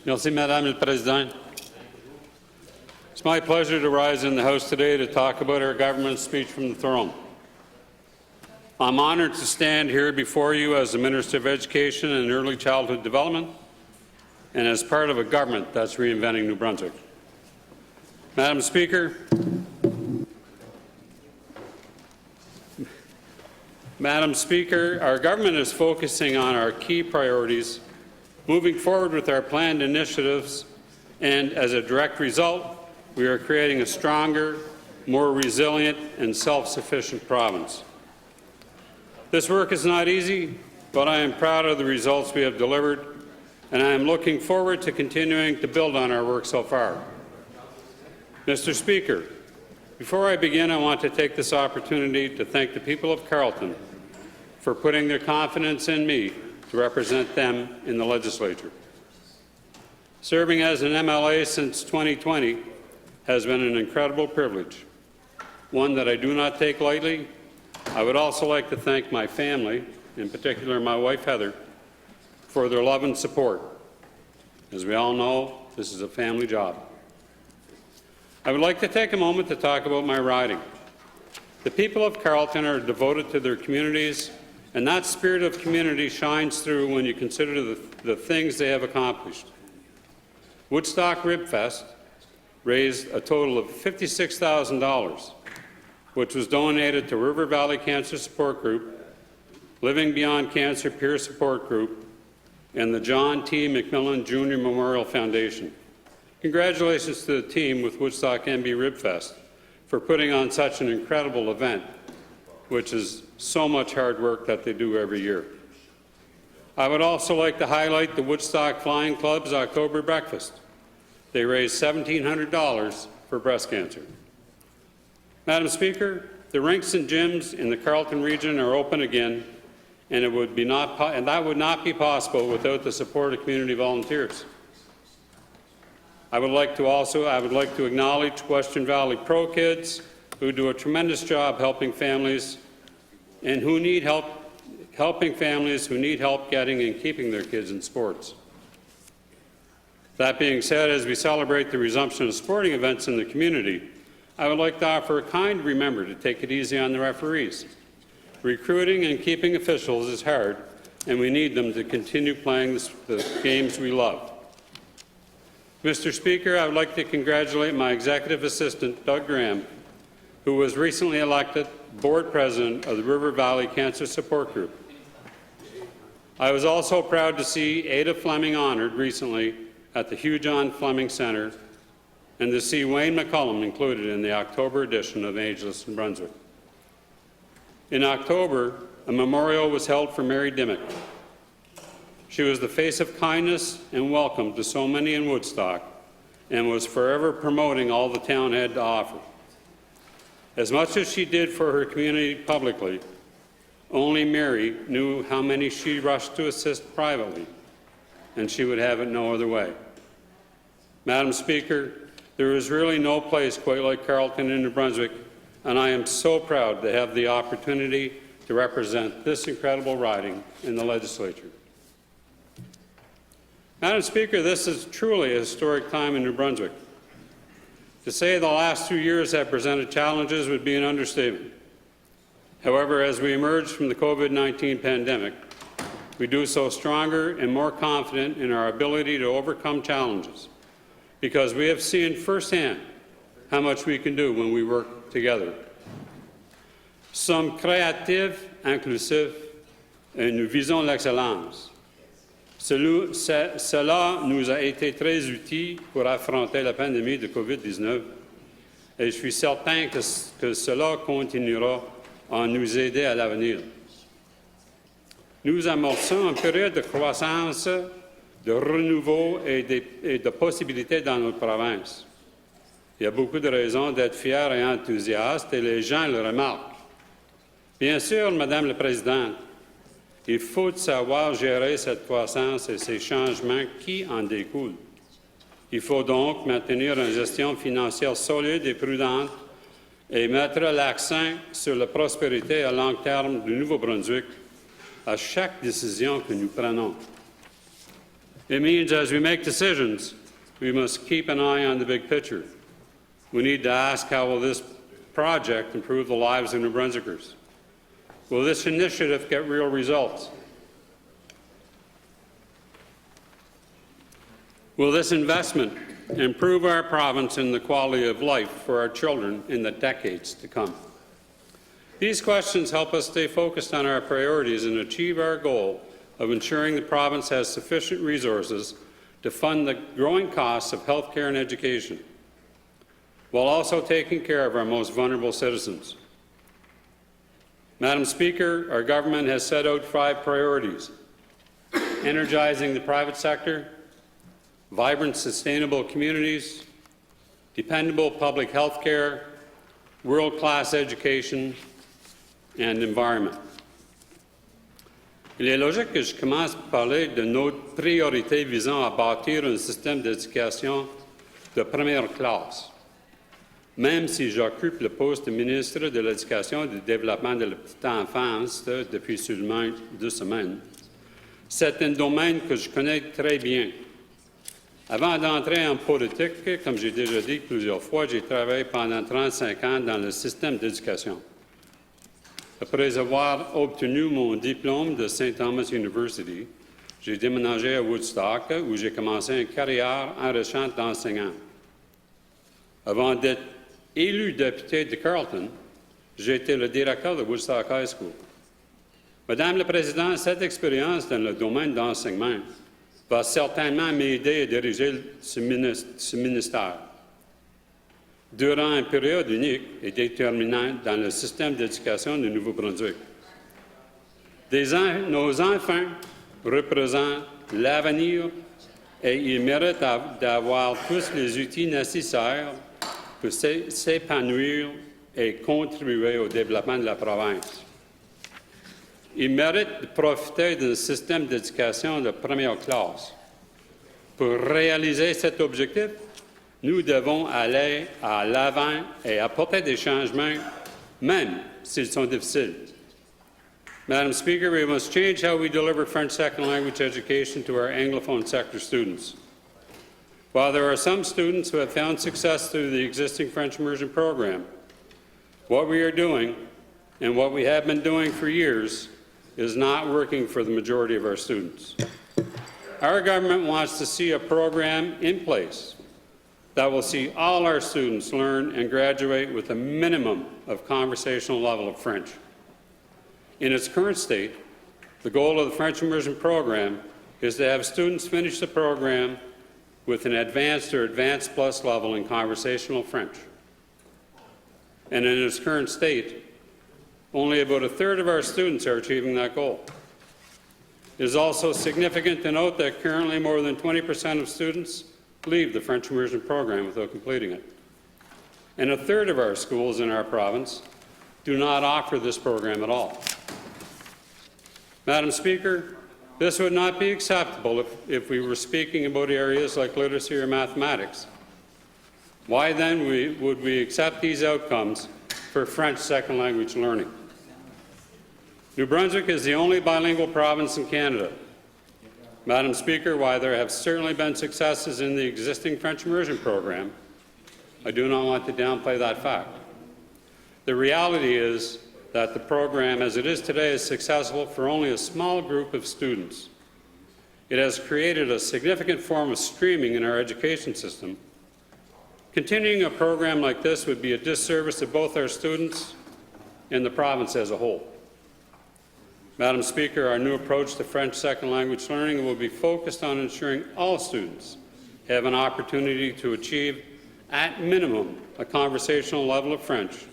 Merci, Madame le Président. It's my pleasure to rise in the House today to talk about our government's speech from the throne. I'm honoured to stand here before you as the Minister of Education and Early Childhood Development and as part of a government that's reinventing New Brunswick. Madam Speaker, our government is focusing on our key priorities, moving forward with our planned initiatives, and as a direct result, we are creating a stronger, more resilient and self-sufficient province. This work is not easy, but I am proud of the results we have delivered, and I am looking forward to continuing to build on our work so far. Mr. Speaker, before I begin, I want to take this opportunity to thank the people of Carleton for putting their confidence in me to represent them in the legislature. Serving as an MLA since 2020 has been an incredible privilege, one that I do not take lightly. I would also like to thank my family, in particular my wife Heather, for their love and support. As we all know, this is a family job. I would like to take a moment to talk about my riding. The people of Carleton are devoted to their communities, and that spirit of community shines through when you consider the things they have accomplished. Woodstock Ribfest raised a total of $56,000, which was donated to River Valley Cancer Support Group, Living Beyond Cancer Peer Support Group, and the John T. McMillan Jr. Memorial Foundation. Congratulations to the team with Woodstock MB Ribfest for putting on such an incredible event, which is so much hard work that they do every year. I would also like to highlight the Woodstock Flying Club's October breakfast. They raised $1,700 for breast cancer. Madam Speaker, the rinks and gyms in the Carleton region are open again, and that would not be possible without the support of community volunteers. I would like to acknowledge Western Valley Pro Kids, who do a tremendous job helping families and who need help getting and keeping their kids in sports. That being said, as we celebrate the resumption of sporting events in the community, I would like to offer a kind reminder to take it easy on the referees. Recruiting and keeping officials is hard, and we need them to continue playing the games we love. Mr. Speaker, I would like to congratulate my executive assistant, Doug Graham, who was recently elected board president of the River Valley Cancer Support Group. I was also proud to see Ada Fleming honored recently at the Hugh John Fleming Centre and to see Wayne McCullum included in the October edition of Ageless in Brunswick. In October, a memorial was held for Mary Dimmick. She was the face of kindness and welcome to so many in Woodstock and was forever promoting all the town had to offer. As much as she did for her community publicly, only Mary knew how many she rushed to assist privately, and she would have it no other way. Madam Speaker, there is really no place quite like Carleton in New Brunswick, and I am so proud to have the opportunity to represent this incredible riding in the legislature. Madam Speaker, this is truly a historic time in New Brunswick. To say the last 2 years have presented challenges would be an understatement. However, as we emerge from the COVID-19 pandemic, we do so stronger and more confident in our ability to overcome challenges, because we have seen firsthand how much we can do when we work together. Sommes créatifs, inclusifs, et nous visons l'excellence. Cela nous a été très utile pour affronter la pandémie de COVID-19 et je suis certain que cela continuera à nous aider à l'avenir. Nous amorçons une période de croissance, de renouveau et de possibilités dans notre province. Il y a beaucoup de raisons d'être fiers et enthousiastes et les gens le remarquent. Bien sûr, Madame la Présidente, il faut savoir gérer cette croissance et ces changements qui en découlent. Il faut donc maintenir une gestion financière solide et prudente et mettre l'accent sur la prospérité à long terme du Nouveau-Brunswick à chaque décision que nous prenons. It means as we make decisions, we must keep an eye on the big picture. We need to ask, how will this project improve the lives of New Brunswickers? Will this initiative get real results? Will this investment improve our province and the quality of life for our children in the decades to come? These questions help us stay focused on our priorities and achieve our goal of ensuring the province has sufficient resources to fund the growing costs of health care and education, while also taking care of our most vulnerable citizens. Madam Speaker, our government has set out 5 priorities: energizing the private sector, vibrant, sustainable communities, dependable public health care, world-class education, and environment. Il est logique que je commence par parler de nos priorités visant à bâtir un système d'éducation de première classe. Même si j'occupe le poste de ministre de l'Éducation et du Développement de la petite enfance depuis seulement 2 semaines, c'est un domaine que je connais très bien. Avant d'entrer en politique, comme j'ai déjà dit plusieurs fois, j'ai travaillé pendant 35 ans dans le système d'éducation. Après avoir obtenu mon diplôme de St. Thomas University, j'ai déménagé à Woodstock, où j'ai commencé une carrière enrichante d'enseignant. Avant d'être élu député de Carleton, j'ai été le directeur de Woodstock High School. Madame la Présidente, cette expérience dans le domaine d'enseignement va certainement m'aider à diriger ce ministère durant une période unique et déterminante dans le système d'éducation du Nouveau-Brunswick. Nos enfants représentent l'avenir et ils méritent d'avoir tous les outils nécessaires pour s'épanouir et contribuer au développement de la province. Ils méritent de profiter d'un système d'éducation de première classe. Pour réaliser cet objectif, nous devons aller à l'avant et apporter des changements, même s'ils sont difficiles. Madam Speaker, we must change how we deliver French second language education to our Anglophone sector students. While there are some students who have found success through the existing French immersion program, what we are doing and what we have been doing for years is not working for the majority of our students. Our government wants to see a program in place that will see all our students learn and graduate with a minimum of conversational level of French. In its current state, the goal of the French immersion program is to have students finish the program with an advanced or advanced plus level in conversational French. And in its current state, only about 1/3 of our students are achieving that goal. It is also significant to note that currently more than 20% of students leave the French immersion program without completing it. And 1/3 of our schools in our province do not offer this program at all. Madam Speaker, this would not be acceptable if we were speaking about areas like literacy or mathematics. Why then would we accept these outcomes for French second language learning? New Brunswick is the only bilingual province in Canada. Madam Speaker, while there have certainly been successes in the existing French immersion program, I do not want to downplay that fact. The reality is that the program, as it is today, is successful for only a small group of students. It has created a significant form of streaming in our education system. Continuing a program like this would be a disservice to both our students and the province as a whole. Madam Speaker, our new approach to French second language learning will be focused on ensuring all students have an opportunity to achieve, at minimum, a conversational level of French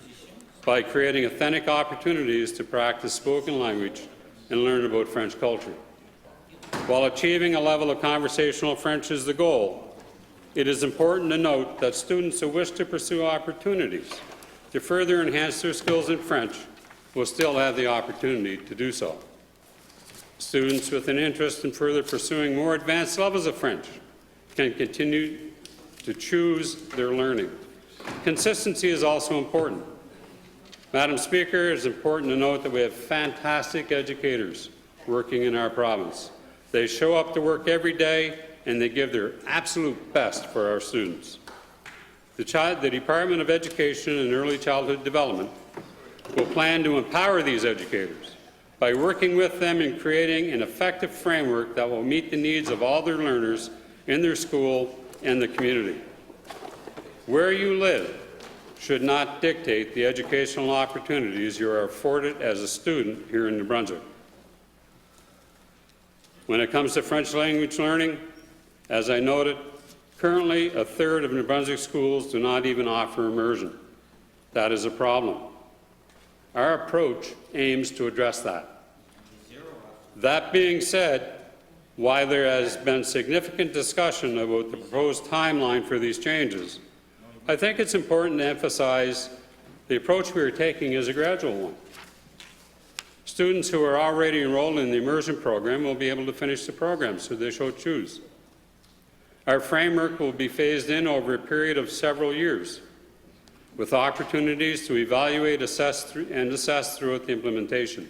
by creating authentic opportunities to practice spoken language and learn about French culture. While achieving a level of conversational French is the goal, it is important to note that students who wish to pursue opportunities to further enhance their skills in French will still have the opportunity to do so. Students with an interest in further pursuing more advanced levels of French can continue to choose their learning. Consistency is also important. Madam Speaker, it is important to note that we have fantastic educators working in our province. They show up to work every day and they give their absolute best for our students. The Department of Education and Early Childhood Development will plan to empower these educators by working with them in creating an effective framework that will meet the needs of all their learners in their school and the community. Where you live should not dictate the educational opportunities you are afforded as a student here in New Brunswick. When it comes to French language learning, as I noted, currently a third of New Brunswick schools do not even offer immersion. That is a problem. Our approach aims to address that. That being said, while there has been significant discussion about the proposed timeline for these changes, I think it's important to emphasize the approach we are taking is a gradual one. Students who are already enrolled in the immersion program will be able to finish the program, so they so choose. Our framework will be phased in over a period of several years, with opportunities to evaluate, assess throughout the implementation.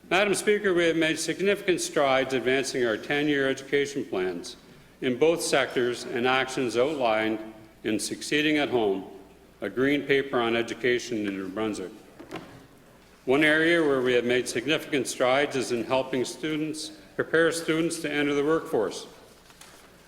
Madam Speaker, we have made significant strides advancing our 10-year education plans in both sectors and actions outlined in Succeeding at Home, a green paper on education in New Brunswick. One area where we have made significant strides is in helping prepare students to enter the workforce.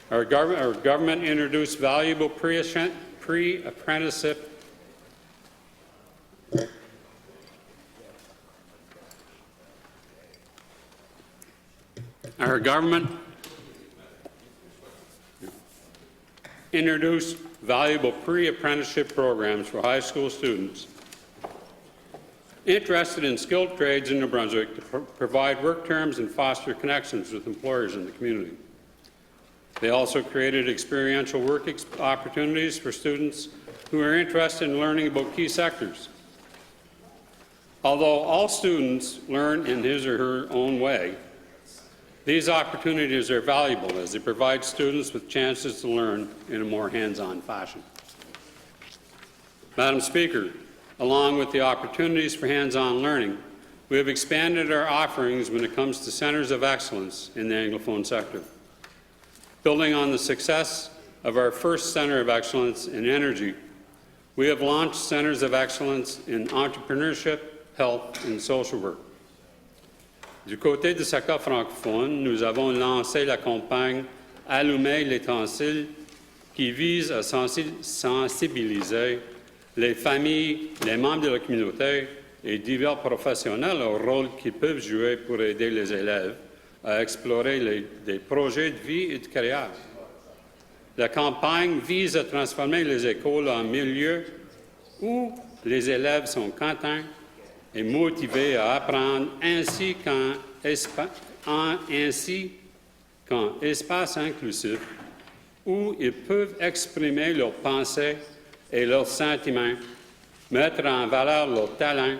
Our government introduced valuable pre-apprenticeship programs for high school students interested in skilled trades in New Brunswick to provide work terms and foster connections with employers in the community. They also created experiential work opportunities for students who are interested in learning about key sectors. Although all students learn in his or her own way, these opportunities are valuable as they provide students with chances to learn in a more hands-on fashion. Madam Speaker, along with the opportunities for hands-on learning, we have expanded our offerings when it comes to centres of excellence in the Anglophone sector. Building on the success of our first Centre of Excellence in energy, we have launched Centres of Excellence in entrepreneurship, health and social work. Du côté du secteur francophone, nous avons lancé la campagne « Allumer l'étincelle » qui vise à sensibiliser les familles, les membres de la communauté et divers professionnels au rôle qu'ils peuvent jouer pour aider les élèves à explorer des projets de vie et de carrière. La campagne vise à transformer les écoles en milieux où les élèves sont contents et motivés à apprendre ainsi qu'un espace inclusif où ils peuvent exprimer leurs pensées et leurs sentiments, mettre en valeur leurs talents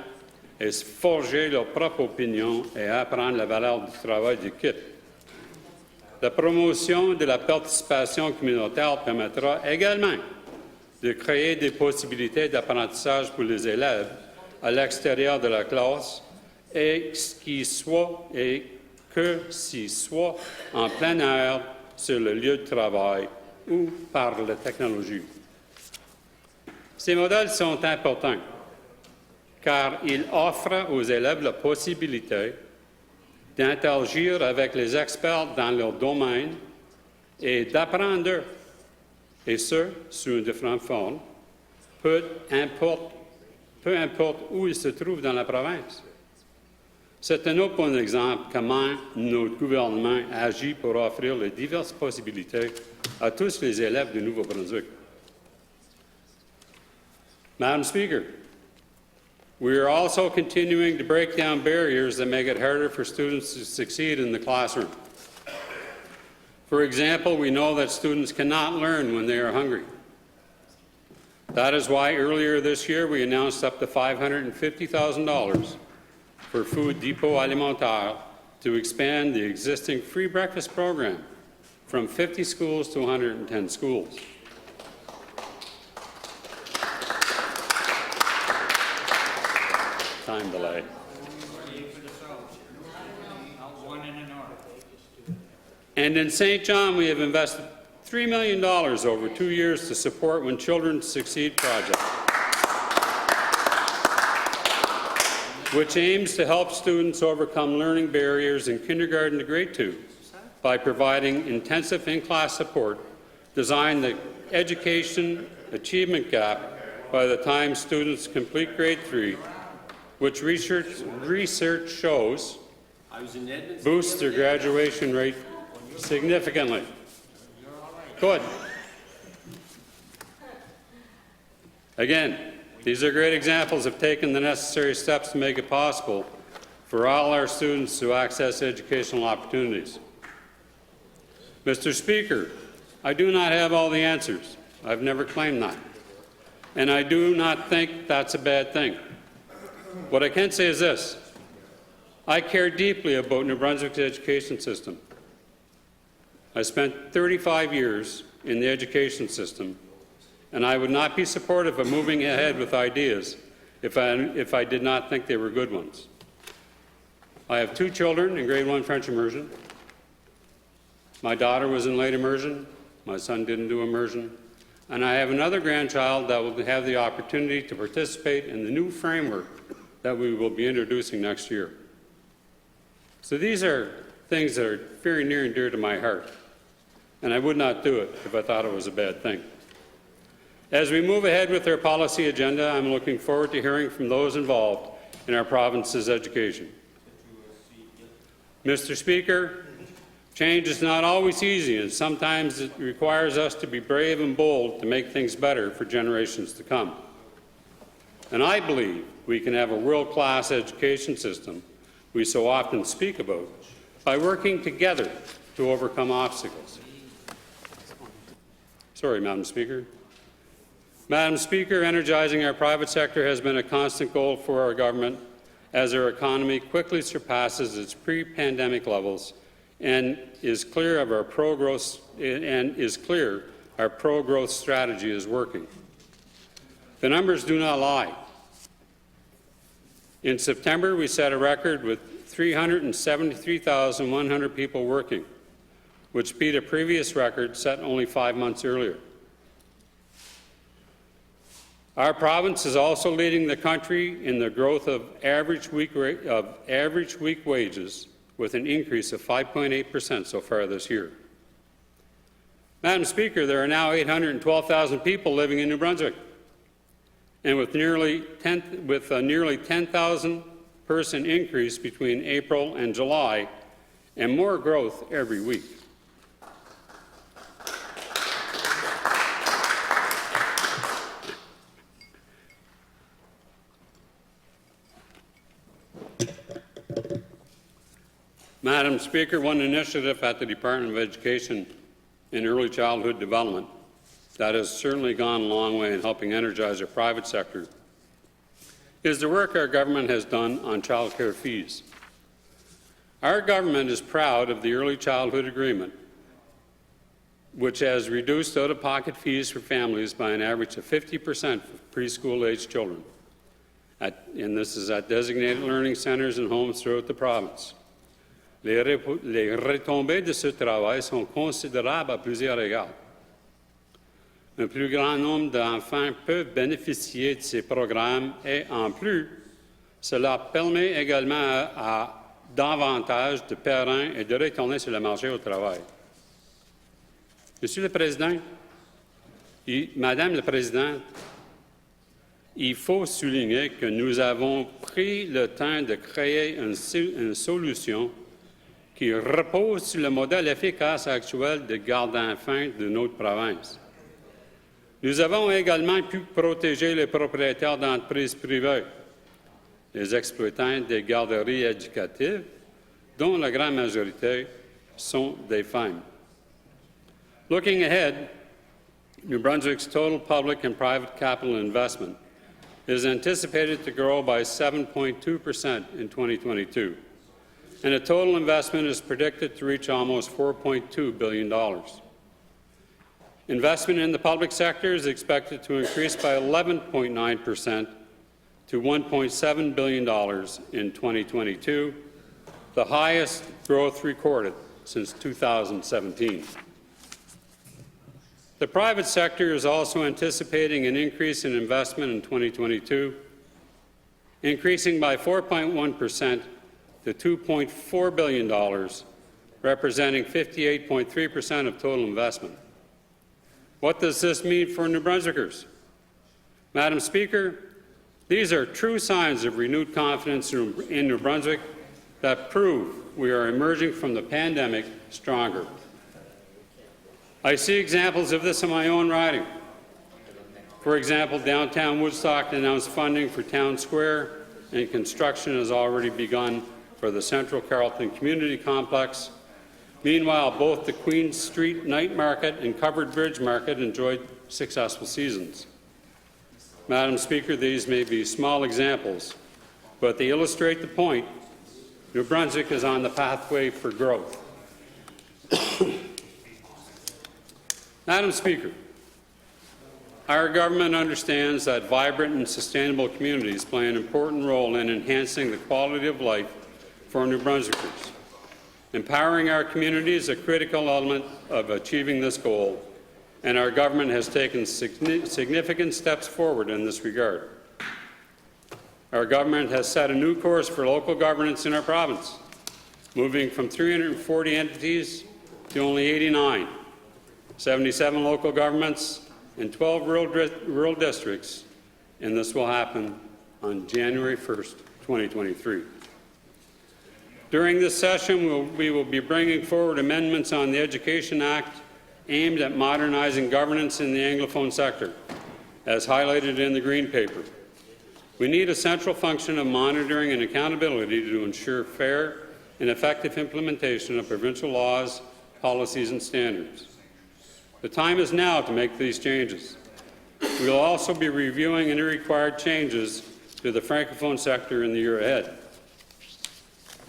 et se forger leur propre opinion et apprendre la valeur du travail d'équipe. La promotion de la participation communautaire permettra également de créer des possibilités d'apprentissage pour les élèves à l'extérieur de la classe et que s'y soit en plein air sur le lieu de travail ou par la technologie. Ces modèles sont importants car ils offrent aux élèves la possibilité d'interagir avec les experts dans leur domaine et d'apprendre d'eux, et ce, sous différentes formes, peu importe où ils se trouvent dans la province. C'est un autre bon exemple comment notre gouvernement agit pour offrir les diverses possibilités à tous les élèves du Nouveau-Brunswick. Madam Speaker, we are also continuing to break down barriers that make it harder for students to succeed in the classroom. For example, we know that students cannot learn when they are hungry. That is why earlier this year we announced up to $550,000 for Food Depot Alimentaire to expand the existing free breakfast program from 50 schools to 110 schools. Time delay. And in St. John, we have invested $3 million over 2 years to support When Children Succeed project, which aims to help students overcome learning barriers in kindergarten to grade 2 by providing intensive in-class support designed the education achievement gap by the time students complete grade 3, which research shows boosts their graduation rate significantly. Good. Again, these are great examples of taking the necessary steps to make it possible for all our students to access educational opportunities. Mr. Speaker, I do not have all the answers. I've never claimed that. And I do not think that's a bad thing. What I can say is this. I care deeply about New Brunswick's education system. I spent 35 years in the education system, and I would not be supportive of moving ahead with ideas if I did not think they were good ones. I have 2 children in grade 1 French immersion. My daughter was in late immersion. My son didn't do immersion. And I have another grandchild that will have the opportunity to participate in the new framework that we will be introducing next year. So these are things that are very near and dear to my heart, and I would not do it if I thought it was a bad thing. As we move ahead with our policy agenda, I'm looking forward to hearing from those involved in our province's education. Mr. Speaker, change is not always easy, and sometimes it requires us to be brave and bold to make things better for generations to come. And I believe we can have a world-class education system we so often speak about by working together to overcome obstacles. Sorry, Madam Speaker. Madam Speaker, energizing our private sector has been a constant goal for our government as our economy quickly surpasses its pre-pandemic levels and is clear our pro-growth strategy is working. The numbers do not lie. In September, we set a record with 373,100 people working, which beat a previous record set only 5 months earlier. Our province is also leading the country in the growth of average week wages, with an increase of 5.8% so far this year. Madam Speaker, there are now 812,000 people living in New Brunswick, and with a nearly 10,000 person increase between April and July, and more growth every week. Madam Speaker, one initiative at the Department of Education and Early Childhood Development that has certainly gone a long way in helping energize our private sector is the work our government has done on child care fees. Our government is proud of the Early Childhood Agreement, which has reduced out-of-pocket fees for families by an average of 50% for preschool-aged children, and this is at designated learning centres and homes throughout the province. Les retombées de ce travail sont considérables à plusieurs égards. Un plus grand nombre d'enfants peuvent bénéficier de ces programmes et, en plus, cela permet également à davantage de parents de retourner sur le marché au travail. Monsieur le Président, Madame la Présidente, il faut souligner que nous avons pris le temps de créer une solution qui repose sur le modèle efficace actuel de garde d'enfants de notre province. Nous avons également pu protéger les propriétaires d'entreprises privées, les exploitants des garderies éducatives, dont la grande majorité sont des femmes. Looking ahead, New Brunswick's total public and private capital investment is anticipated to grow by 7.2% in 2022, and the total investment is predicted to reach almost $4.2 billion. Investment in the public sector is expected to increase by 11.9% to $1.7 billion in 2022, the highest growth recorded since 2017. The private sector is also anticipating an increase in investment in 2022, increasing by 4.1% to $2.4 billion, representing 58.3% of total investment. What does this mean for New Brunswickers? Madam Speaker, these are true signs of renewed confidence in New Brunswick that prove we are emerging from the pandemic stronger. I see examples of this in my own riding. For example, downtown Woodstock announced funding for Town Square, and construction has already begun for the Central Carleton Community Complex. Meanwhile, both the Queen Street Night Market and Covered Bridge Market enjoyed successful seasons. Madam Speaker, these may be small examples, but they illustrate the point. New Brunswick is on the pathway for growth. Madam Speaker, our government understands that vibrant and sustainable communities play an important role in enhancing the quality of life for New Brunswickers. Empowering our community is a critical element of achieving this goal, and our government has taken significant steps forward in this regard. Our government has set a new course for local governance in our province, moving from 340 entities to only 89, 77 local governments, and 12 rural districts, and this will happen on January 1st, 2023. During this session, we will be bringing forward amendments on the Education Act aimed at modernizing governance in the Anglophone sector, as highlighted in the Green Paper. We need a central function of monitoring and accountability to ensure fair and effective implementation of provincial laws, policies, and standards. The time is now to make these changes. We will also be reviewing any required changes to the francophone sector in the year ahead.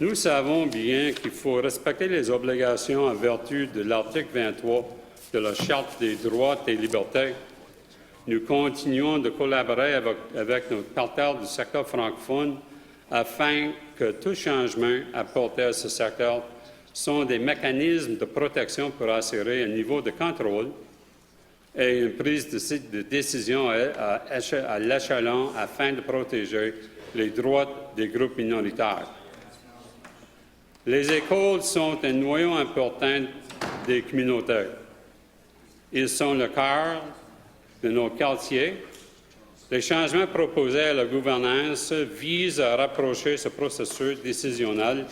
Nous savons bien qu'il faut respecter les obligations en vertu de l'article 23 de la Charte des droits et libertés. Nous continuons de collaborer avec nos partenaires du secteur francophone afin que tout changement apporté à ce secteur sont des mécanismes de protection pour assurer un niveau de contrôle et une prise de décision à l'échelon afin de protéger les droits des groupes minoritaires. Les écoles sont un noyau important des communautés. Ils sont le cœur de nos quartiers. Les changements proposés à la gouvernance visent à rapprocher ce processus décisionnel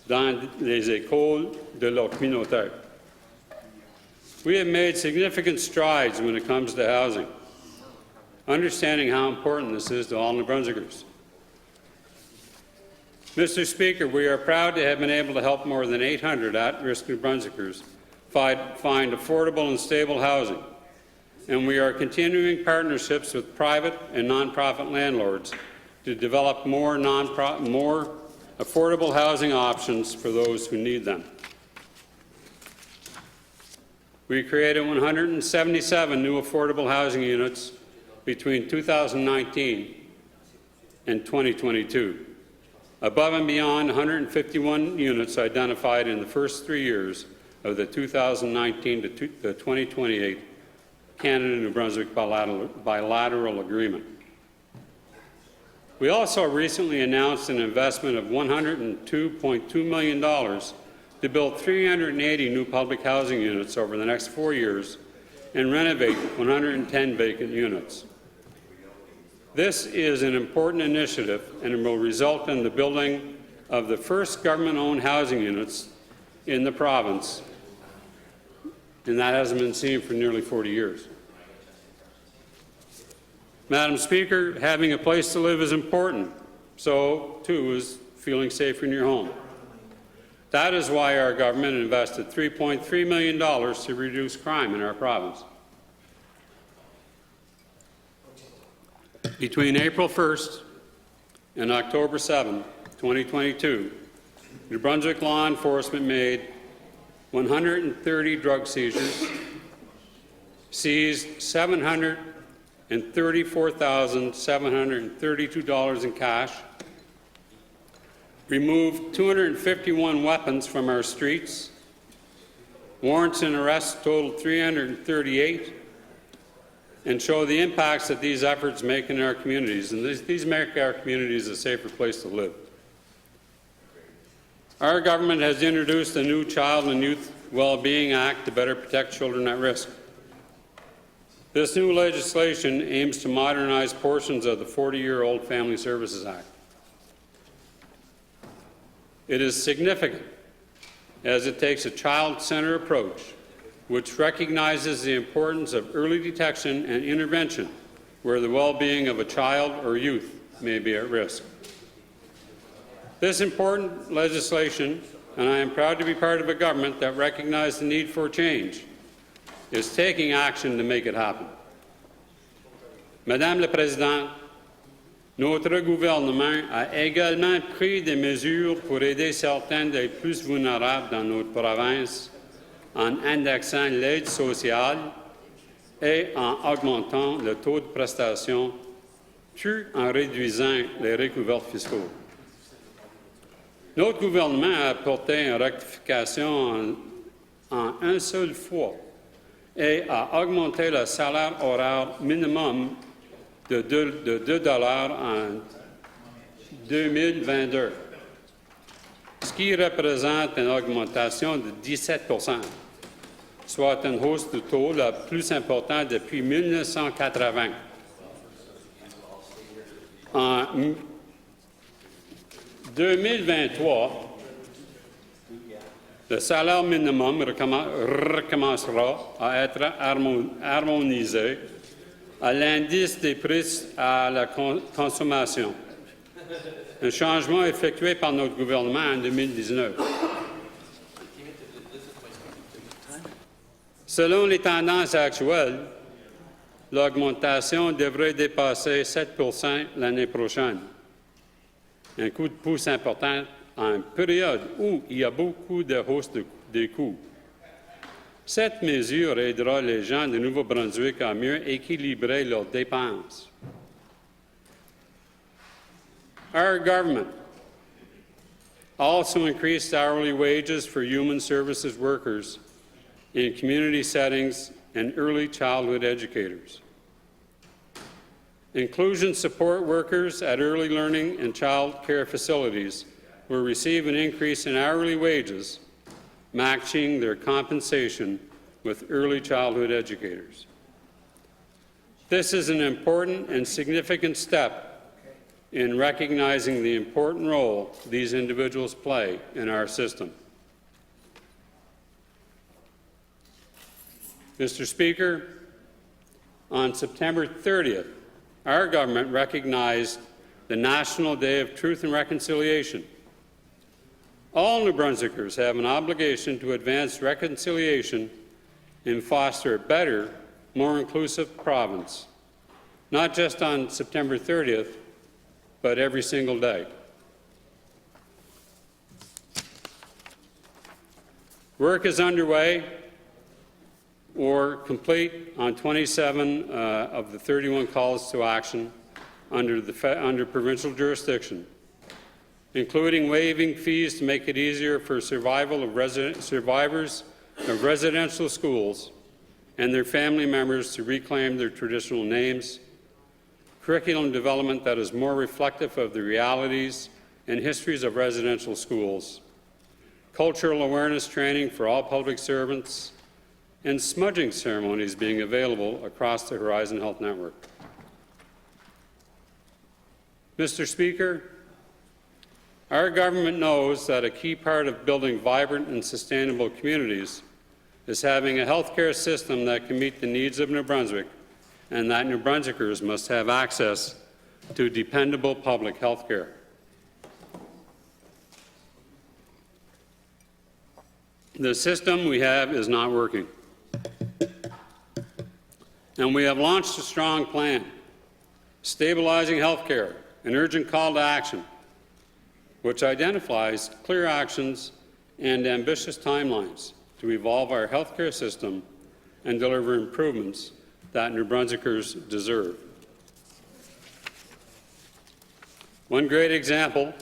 dans les écoles de leur communauté. We have made significant strides when it comes to housing, understanding how important this is to all New Brunswickers. Mr. Speaker, we are proud to have been able to help more than 800 at-risk New Brunswickers find affordable and stable housing, and we are continuing partnerships with private and nonprofit landlords to develop more affordable housing options for those who need them. We created 177 new affordable housing units between 2019 and 2022, above and beyond 151 units identified in the first 3 years of the 2019 to 2028 Canada-New Brunswick bilateral agreement. We also recently announced an investment of $102.2 million to build 380 new public housing units over the next 4 years and renovate 110 vacant units. This is an important initiative and will result in the building of the first government-owned housing units in the province, and that hasn't been seen for nearly 40 years. Madam Speaker, having a place to live is important. So, too, is feeling safe in your home. That is why our government invested $3.3 million to reduce crime in our province. Between April 1st and October 7, 2022, New Brunswick law enforcement made 130 drug seizures, seized $734,732 in cash, removed 251 weapons from our streets, Warrants and arrests totaled 338 and show the impacts that these efforts make in our communities, and these make our communities a safer place to live. Our government has introduced a new Child and Youth Wellbeing Act to better protect children at risk. This new legislation aims to modernize portions of the 40-year-old Family Services Act. It is significant as it takes a child-centered approach which recognizes the importance of early detection and intervention where the well-being of a child or youth may be at risk. This important legislation, and I am proud to be part of a government that recognizes the need for change, is taking action to make it happen. Madame la Présidente, notre gouvernement a également pris des mesures pour aider certains des plus vulnérables dans notre province en indexant l'aide sociale et en augmentant le taux de prestation, puis en réduisant les recouverts fiscaux. Notre gouvernement a apporté une rectification en une seule fois et a augmenté le salaire horaire minimum de 2 en 2022, ce qui représente une augmentation de 17 soit une hausse du taux la plus importante depuis 1980. En 2023, le salaire minimum recommencera à être harmonisé à l'indice des prix à la consommation, un changement effectué par notre gouvernement en 2019. Selon les tendances actuelles, l'augmentation devrait dépasser 7 l'année prochaine, un coup de pouce important en une période où il y a beaucoup de hausse des coûts. Cette mesure aidera les gens de Nouveau-Brunswick à mieux équilibrer leurs dépenses. Our government also increased hourly wages for human services workers in community settings and early childhood educators. Inclusion support workers at early learning and child care facilities will receive an increase in hourly wages, matching their compensation with early childhood educators. This is an important and significant step in recognizing the important role these individuals play in our system. Mr. Speaker, on September 30th, our government recognized the National Day of Truth and Reconciliation. All New Brunswickers have an obligation to advance reconciliation and foster a better, more inclusive province, not just on September 30th, but every single day. Work is underway or complete on 27 of the 31 calls to action under provincial jurisdiction, including waiving fees to make it easier for survivors of residential schools and their family members to reclaim their traditional names, curriculum development that is more reflective of the realities and histories of residential schools, cultural awareness training for all public servants, and smudging ceremonies being available across the Horizon Health Network. Mr. Speaker, our government knows that a key part of building vibrant and sustainable communities is having a healthcare system that can meet the needs of New Brunswick, and that New Brunswickers must have access to dependable public health care. The system we have is not working, and we have launched a strong plan, stabilizing health care, an urgent call to action, which identifies clear actions and ambitious timelines to evolve our healthcare system and deliver improvements that New Brunswickers deserve. One great example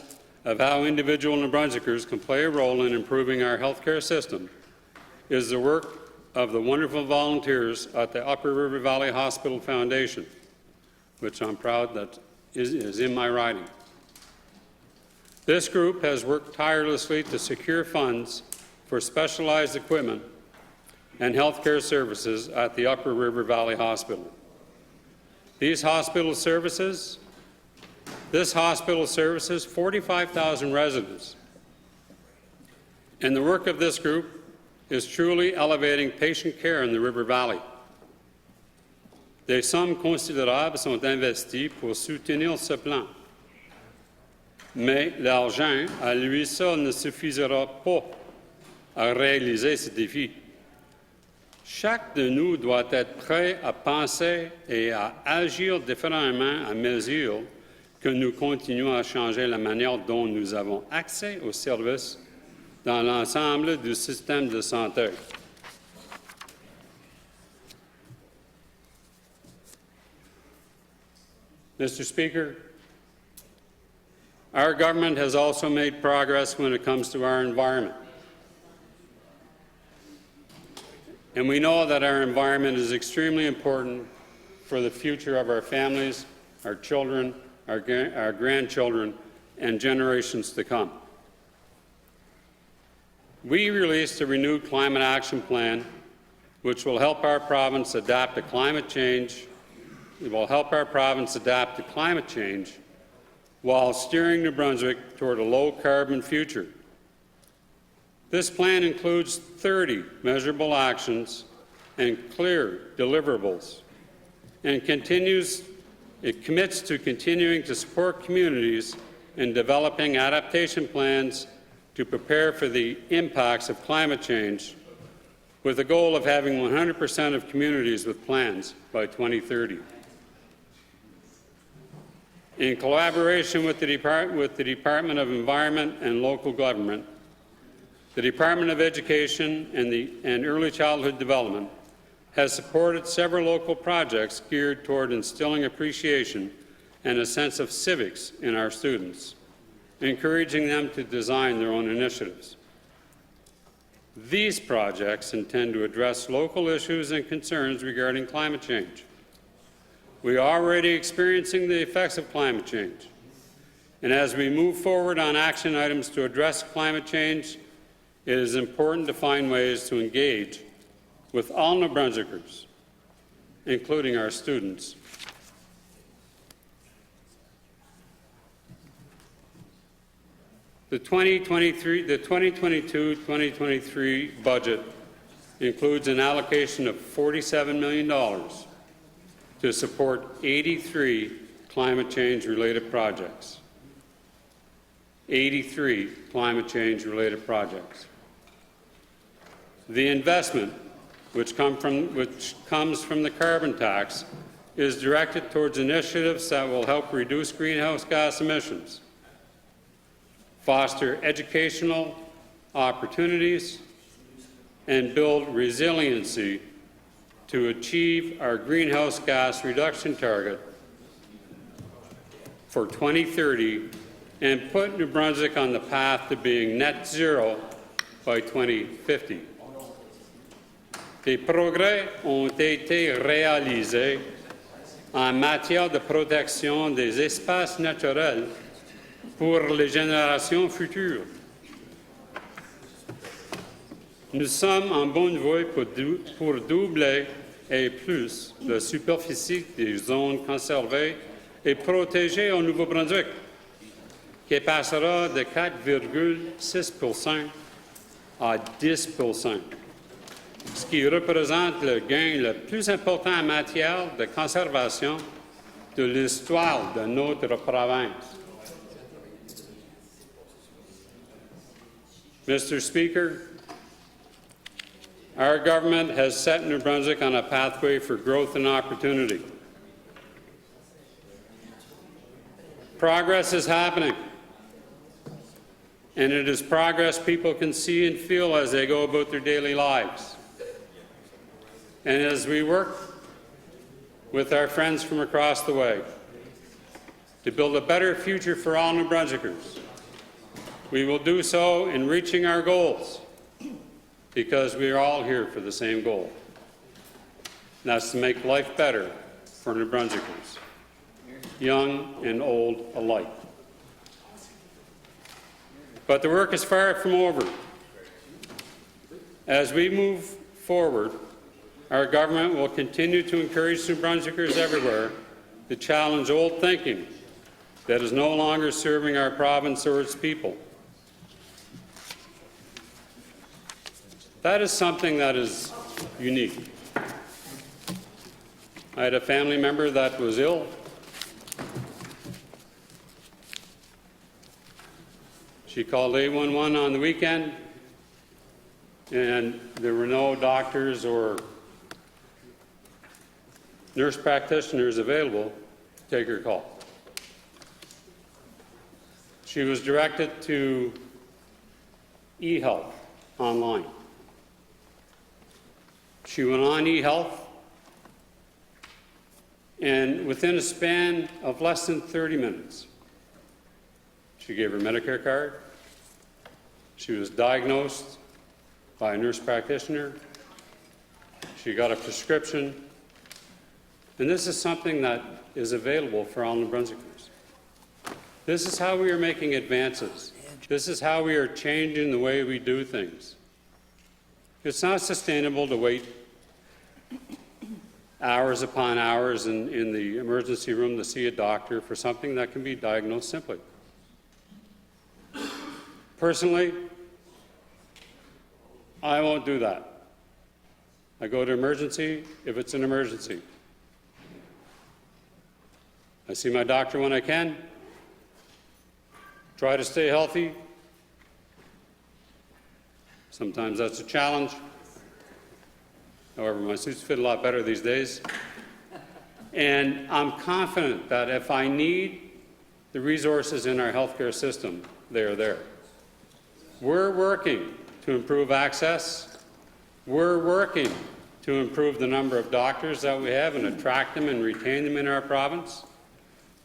of how individual New Brunswickers can play a role in improving our healthcare system is the work of the wonderful volunteers at the Upper River Valley Hospital Foundation, which I'm proud that is in my riding. This group has worked tirelessly to secure funds for specialized equipment and healthcare services at the Upper River Valley Hospital. This hospital services 45,000 residents. And the work of this group is truly elevating patient care in the River Valley. Des sommes considérables sont investies pour soutenir ce plan. Mais l'argent, à lui seul, ne suffira pas à réaliser ce défi. Chaque de nous doit être prêt à penser et à agir différemment à mesure que nous continuons à changer la manière dont nous avons accès aux services dans l'ensemble du système de santé. Mr. Speaker, our government has also made progress when it comes to our environment. And we know that our environment is extremely important for the future of our families, our children, our grandchildren, and generations to come. We released a renewed climate action plan which will help our province adapt to climate change. It will help our province adapt to climate change while steering New Brunswick toward a low-carbon future. This plan includes 30 measurable actions and clear deliverables, and it commits to continuing to support communities in developing adaptation plans to prepare for the impacts of climate change, with the goal of having 100% of communities with plans by 2030. In collaboration with the Department of Environment and Local Government, the Department of Education and Early Childhood Development has supported several local projects geared toward instilling appreciation and a sense of civics in our students, encouraging them to design their own initiatives. These projects intend to address local issues and concerns regarding climate change. We are already experiencing the effects of climate change, and as we move forward on action items to address climate change, it is important to find ways to engage with all New Brunswickers, including our students. The 2022-2023 budget includes an allocation of $47 million to support 83 climate change-related projects. 83 climate change-related projects. The investment, which comes from the carbon tax, is directed towards initiatives that will help reduce greenhouse gas emissions, foster educational opportunities, and build resiliency to achieve our greenhouse gas reduction target for 2030 and put New Brunswick on the path to being net zero by 2050. Des progrès ont été réalisés en matière de protection des espaces naturels pour les générations futures. Nous sommes en bonne voie pour doubler et plus la superficie des zones conservées et protégées au Nouveau-Brunswick, qui passera de 4,6 à 10 %, ce qui représente le gain le plus important en matière de conservation de l'histoire de notre province. Mr. Speaker, our government has set New Brunswick on a pathway for growth and opportunity. Progress is happening, and it is progress people can see and feel as they go about their daily lives. And as we work with our friends from across the way to build a better future for all New Brunswickers, we will do so in reaching our goals to because we are all here for the same goal. And that's to make life better for New Brunswickers, young and old alike. But the work is far from over. As we move forward, our government will continue to encourage New Brunswickers everywhere to challenge old thinking that is no longer serving our province or its people. That is something that is unique. I had a family member that was ill. She called 811 on the weekend, and there were no doctors or nurse practitioners available to take her call. She was directed to eHealth online. She went on eHealth, and within a span of less than 30 minutes, she gave her Medicare card. She was diagnosed by a nurse practitioner. She got a prescription. And this is something that is available for all New Brunswickers. This is how we are making advances. This is how we are changing the way we do things. It's not sustainable to wait hours upon hours in the emergency room to see a doctor for something that can be diagnosed simply. Personally, I won't do that. I go to emergency if it's an emergency. I see my doctor when I can, try to stay healthy. Sometimes that's a challenge. However, my suits fit a lot better these days. And I'm confident that if I need the resources in our healthcare system, they are there. We're working to improve access. We're working to improve the number of doctors that we have and attract them and retain them in our province.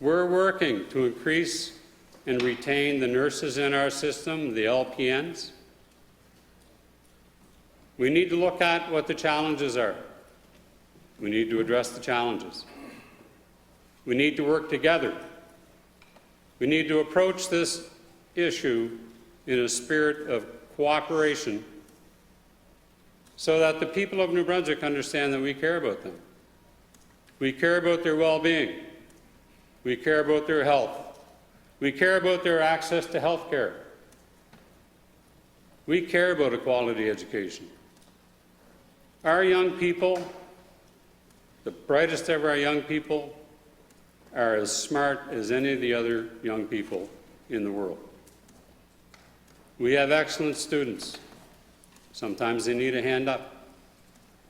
We're working to increase and retain the nurses in our system, the LPNs. We need to look at what the challenges are. We need to address the challenges. We need to work together. We need to approach this issue in a spirit of cooperation so that the people of New Brunswick understand that we care about them. We care about their well-being. We care about their health. We care about their access to health care. We care about a quality education. Our young people, the brightest of our young people, are as smart as any of the other young people in the world. We have excellent students. Sometimes they need a hand up.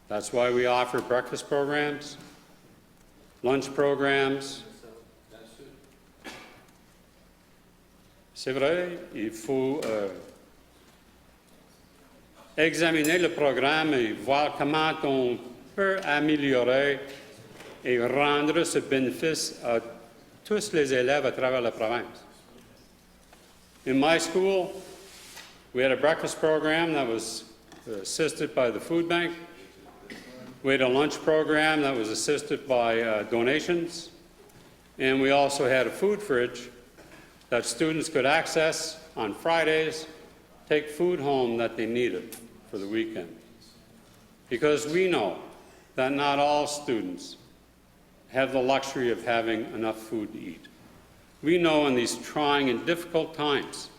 That's why we offer breakfast programs, lunch programs. C'est vrai, il faut examiner le programme et voir comment on peut améliorer et rendre ce bénéfice à tous les élèves à travers la province. In my school, we had a breakfast program that was assisted by the food bank. We had a lunch program that was assisted by donations. And we also had a food fridge that students could access on Fridays, take food home that they needed for the weekend. Because we know that not all students have the luxury of having enough food to eat. We know in these trying and difficult times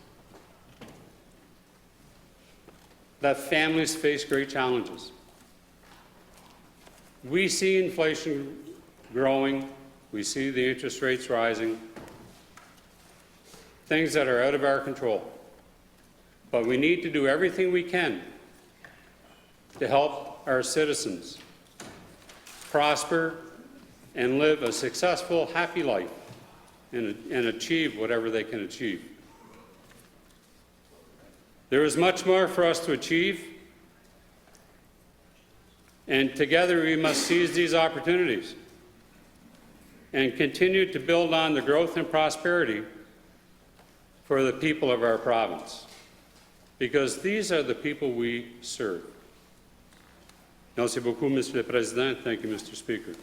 that families face great challenges. We see inflation growing. We see the interest rates rising, things that are out of our control. But we need to do everything we can to help our citizens prosper and live a successful, happy life and achieve whatever they can achieve. There is much more for us to achieve, and together we must seize these opportunities and continue to build on the growth and prosperity for the people of our province, because these are the people we serve. Merci beaucoup, Mr. le Président. Thank you, Mr. Speaker.